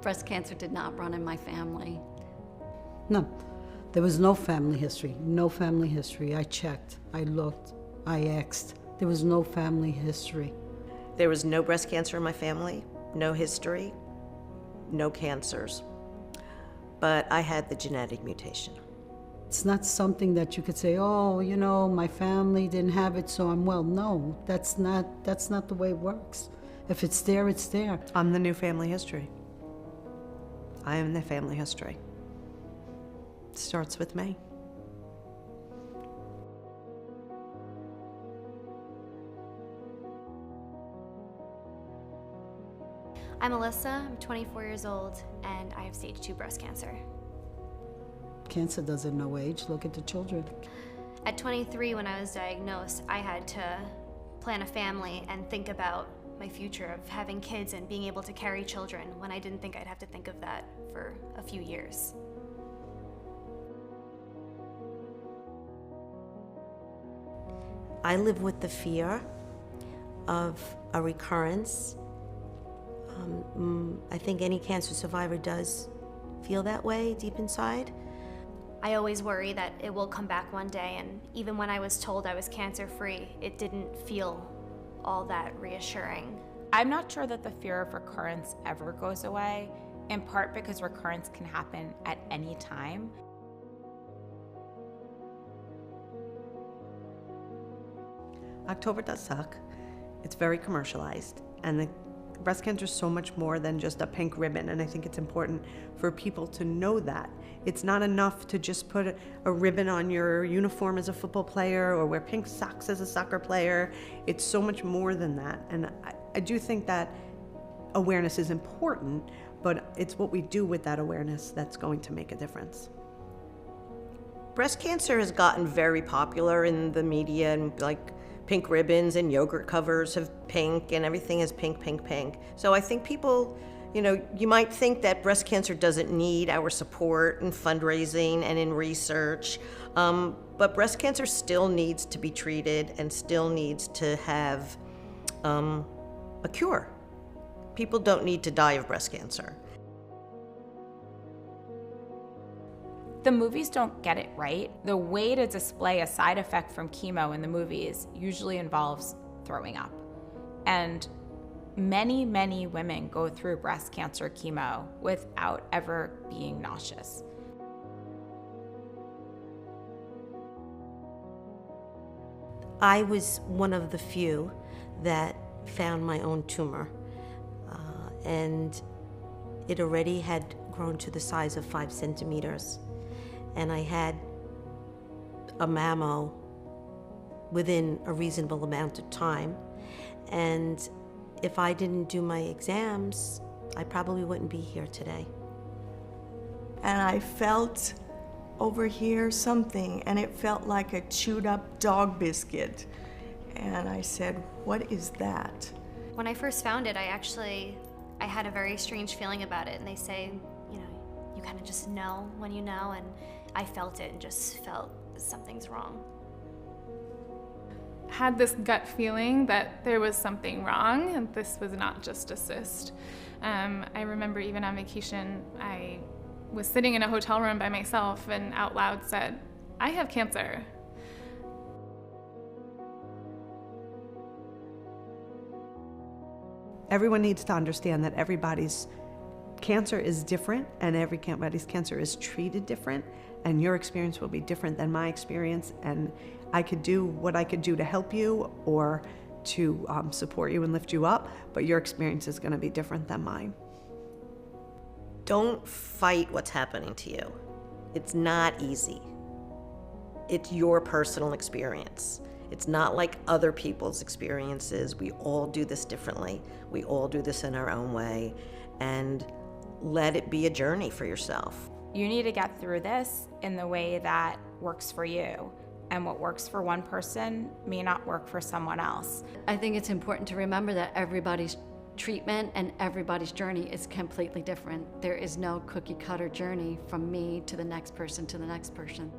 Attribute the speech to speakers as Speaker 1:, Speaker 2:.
Speaker 1: breast cancer did not run in my family.
Speaker 2: None. There was no family history. No family history. I checked. I looked. I asked. There was no family history.
Speaker 3: There was no breast cancer in my family, no history, no cancers. But I had the genetic mutation.
Speaker 2: It's not something that you could say, oh, you know, my family didn't have it, so I'm well. No, that's not the way it works. If it's there, it's there.
Speaker 4: I'm the new family history. I am the family history. It starts with me.
Speaker 5: I'm Alyssa, I'm 24 years old, and I have stage 2 breast cancer.
Speaker 2: Cancer doesn't know age. Look at the children.
Speaker 5: At 23, when I was diagnosed, I had to plan a family and think about my future of having kids and being able to carry children when I didn't think I'd have to think of that for a few years.
Speaker 3: I live with the fear of a recurrence. I think any cancer survivor does feel that way deep inside.
Speaker 5: I always worry that it will come back one day, and even when I was told I was cancer-free, it didn't feel all that reassuring.
Speaker 6: I'm not sure that the fear of recurrence ever goes away, in part because recurrence can happen at any time.
Speaker 4: October does suck. It's very commercialized, and the breast cancer is so much more than just a pink ribbon, and I think it's important for people to know that. It's not enough to just put a ribbon on your uniform as a football player or wear pink socks as a soccer player. It's so much more than that, and I do think that awareness is important, but it's what we do with that awareness that's going to make a difference.
Speaker 3: Breast cancer has gotten very popular in the media, and like pink ribbons and yogurt covers have pink and everything is pink, pink, pink. So I think people, you might think that breast cancer doesn't need our support in fundraising and in research, but breast cancer still needs to be treated and still needs to have a cure. People don't need to die of breast cancer.
Speaker 6: The movies don't get it right. The way to display a side effect from chemo in the movies usually involves throwing up. And many, many women go through breast cancer chemo without ever being nauseous.
Speaker 3: I was one of the few that found my own tumor, and it already had grown to the size of 5 centimeters. And I had a mammo within a reasonable amount of time. And if I didn't do my exams, I probably wouldn't be here today.
Speaker 7: And I felt over here something, and it felt like a chewed up dog biscuit. And I said, what is that?
Speaker 5: When I first found it, I had a very strange feeling about it, and they say, you kind of just know when you know, and I felt it and just felt something's wrong.
Speaker 8: Had this gut feeling that there was something wrong and this was not just a cyst. I remember even on vacation, I was sitting in a hotel room by myself and out loud said, I have cancer.
Speaker 4: Everyone needs to understand that everybody's cancer is different, and everybody's cancer is treated different, and your experience will be different than my experience, and I could do what I could do to help you or to support you and lift you up, but your experience is going to be different than mine.
Speaker 3: Don't fight what's happening to you. It's not easy. It's your personal experience. It's not like other people's experiences. We all do this differently. We all do this in our own way, and let it be a journey for yourself.
Speaker 6: You need to get through this in the way that works for you. And what works for one person may not work for someone else.
Speaker 1: I think it's important to remember that everybody's treatment and everybody's journey is completely different. There is no cookie cutter journey from me to the next person to the next person.